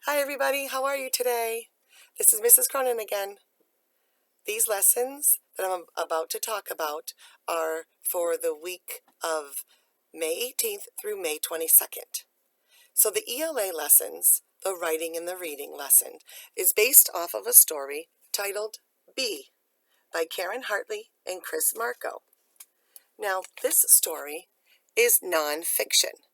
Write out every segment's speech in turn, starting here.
Hi everybody, how are you today? This is Mrs. Cronin again. These lessons that I'm about to talk about are for the week of May 18th through May 22nd. So the ELA lessons, the writing and the reading lesson, is based off of a story titled B by Karen Hartley and Chris Marco. Now this story is nonfiction.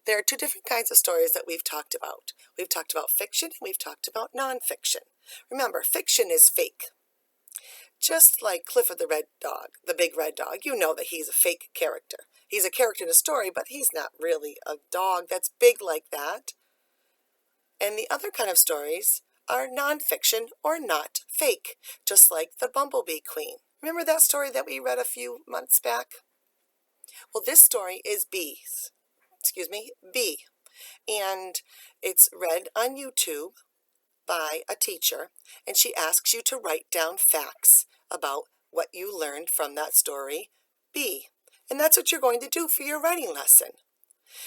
There are two different kinds of stories that we've talked about. We've talked about fiction and we've talked about nonfiction. Remember, fiction is fake. Just like Clifford the Red Dog, the big red dog, you know that he's a fake character. He's a character in a story, but he's not really a dog that's big like that. And the other kind of stories are nonfiction or not fake, just like the Bumblebee Queen. Remember that story that we read a few months back? Well, this story is B. And it's read on YouTube by a teacher, and she asks you to write down facts about what you learned from that story B. And that's what you're going to do for your writing lesson.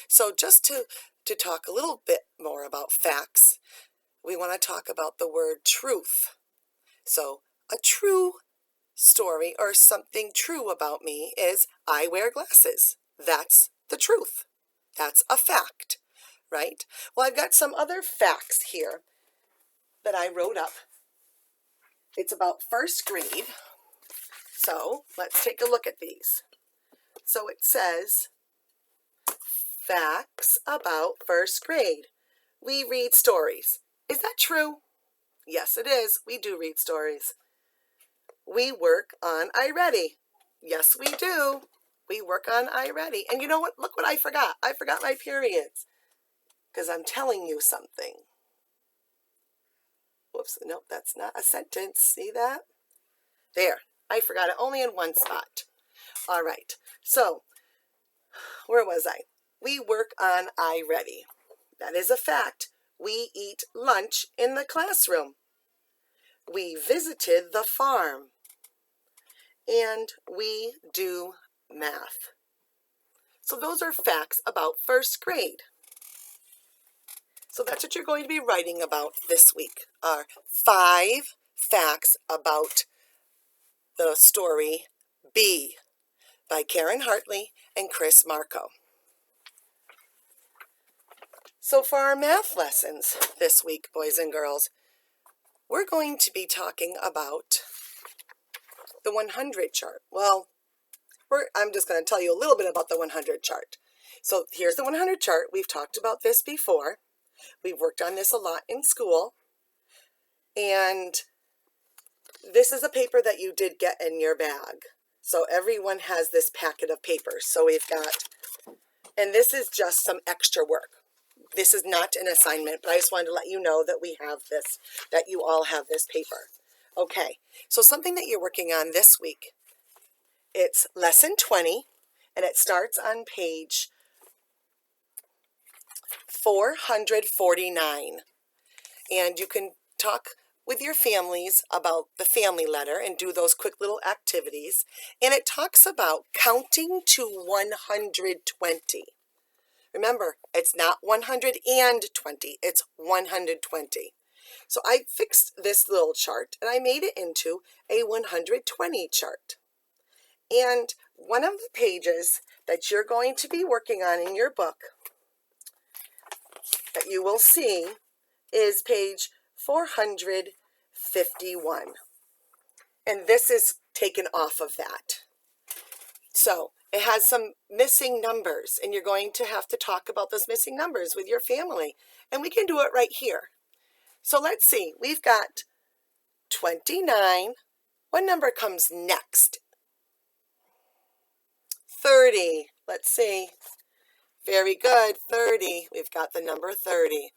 So just to talk a little bit more about facts, we want to talk about the word truth. So a true story or something true about me is I wear glasses. That's the truth. That's a fact, right? Well, I've got some other facts here that I wrote up. It's about first grade. So let's take a look at these. So it says, facts about first grade. We read stories. Is that true? Yes, it is. We do read stories. We work on iReady. Yes, we do. We work on iReady. And you know what? Look what I forgot. I forgot my periods because I'm telling you something. Whoops, nope, that's not a sentence. See that? There, I forgot it only in one spot. All right, so where was I? We work on iReady. That is a fact. We eat lunch in the classroom. We visited the farm. And we do math. So those are facts about first grade. So that's what you're going to be writing about this week, are 5 facts about the story B by Karen Hartley and Chris Marco. So for our math lessons this week, boys and girls, we're going to be talking about the 100 chart. Well, I'm just going to tell you a little bit about the 100 chart. So here's the 100 chart. We've talked about this before. We've worked on this a lot in school. And this is a paper that you did get in your bag. So everyone has this packet of papers. So we've got, and this is just some extra work. This is not an assignment, but I just wanted to let you know that we have this, that you all have this paper. Okay, so something that you're working on this week, it's lesson 20, and it starts on page 449. And you can talk with your families about the family letter and do those quick little activities. And it talks about counting to 120. Remember, it's not 120, it's 120. So I fixed this little chart and I made it into a 120 chart. And one of the pages that you're going to be working on in your book that you will see is page 451. And this is taken off of that. So it has some missing numbers, and you're going to have to talk about those missing numbers with your family. And we can do it right here. So let's see. We've got 29. What number comes next? 30. Let's see. Very good. 30. We've got the number 30.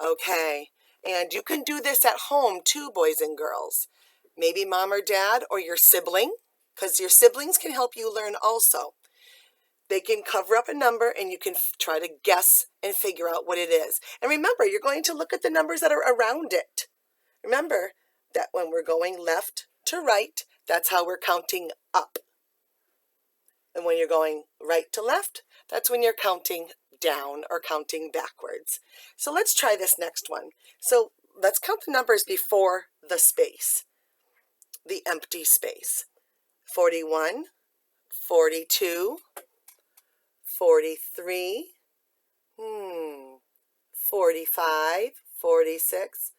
Okay. And you can do this at home too, boys and girls. Maybe mom or dad or your sibling, because your siblings can help you learn also. They can cover up a number and you can try to guess and figure out what it is. And remember, you're going to look at the numbers that are around it. Remember that when we're going left to right, that's how we're counting up. And when you're going right to left, that's when you're counting down or counting backwards. So let's try this next one. So let's count the numbers before the space, the empty space. 41, 42, 43, 45, 46.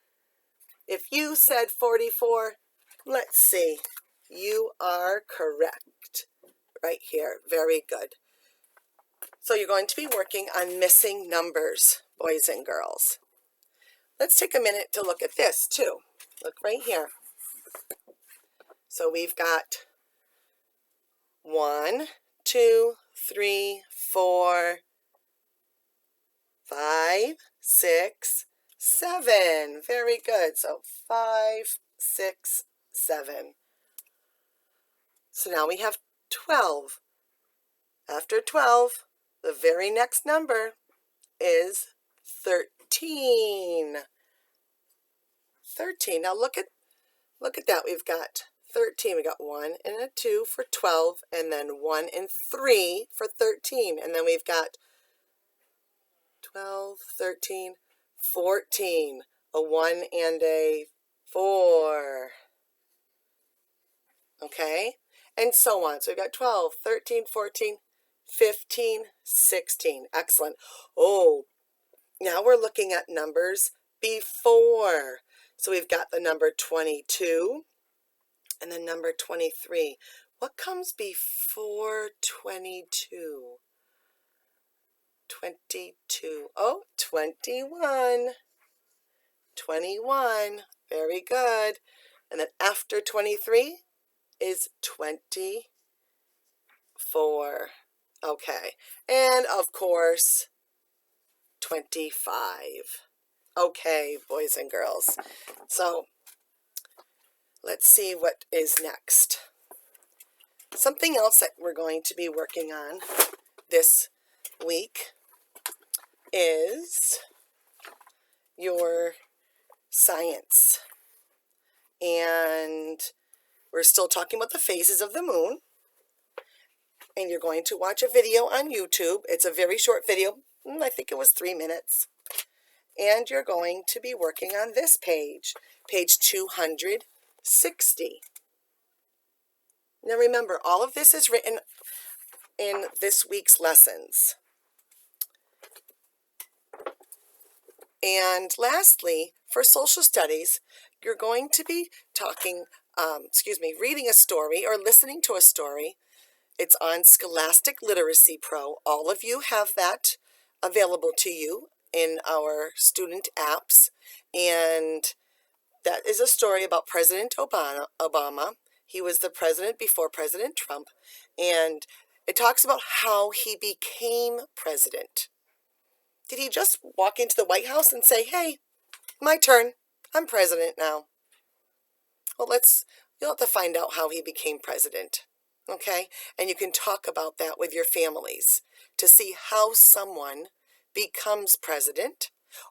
If you said 44, let's see. You are correct right here. Very good. So you're going to be working on missing numbers, boys and girls. Let's take a minute to look at this too. Look right here. So we've got 1, 2, 3, 4, 5, 6, 7. Very good. So 5, 6, 7. So now we have 12. After 12, the very next number is 13. 13. Now look at that. We've got 13. We got 1 and a 2 for 12, and then 1 and 3 for 13. And then we've got 12, 13, 14. A 1 and a 4. Okay? And so on. So we've got 12, 13, 14, 15, 16. Excellent. Oh, now we're looking at numbers before. So we've got the number 22 and then number 23. What comes before 22? 22. Oh, 21. 21. Very good. And then after 23 is 24. Okay. And of course, 25. Okay, boys and girls. So let's see what is next. Something else that we're going to be working on this week is your science. And we're still talking about the phases of the moon. And you're going to watch a video on YouTube. It's a very short video. I think it was 3 minutes. And you're going to be working on this page, page 260. Now remember, all of this is written in this week's lessons. And lastly, for social studies, you're going to be reading a story or listening to a story. It's on Scholastic Literacy Pro. All of you have that available to you in our student apps. And that is a story about President Obama. He was the president before President Trump. And it talks about how he became president. Did he just walk into the White House and say, hey, my turn, I'm president now? Well, you'll have to find out how he became president, okay? And you can talk about that with your families to see how someone becomes president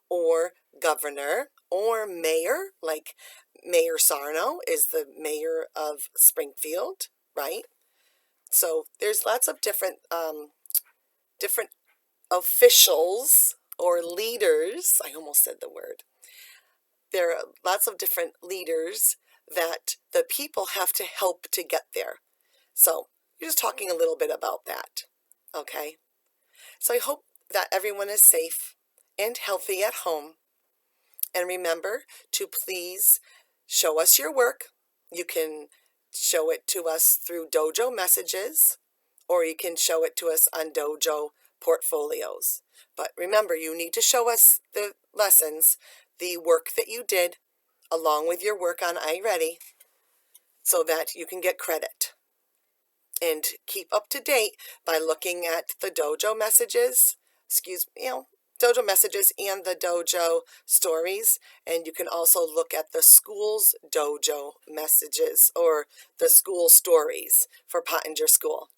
or governor or mayor, like Mayor Sarno is the mayor of Springfield, right? So there's lots of different officials or leaders. I almost said the word. There are lots of different leaders that the people have to help to get there. So you're just talking a little bit about that, okay? So I hope that everyone is safe and healthy at home. And remember to please show us your work. You can show it to us through Dojo messages, or you can show it to us on Dojo portfolios. But remember, you need to show us the lessons, the work that you did, along with your work on iReady, so that you can get credit. And keep up to date by looking at the Dojo messages, Dojo messages and the Dojo stories. And you can also look at the school's Dojo messages or the school stories for Pottinger School.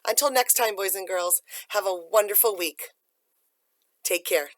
Until next time, boys and girls, have a wonderful week. Take care.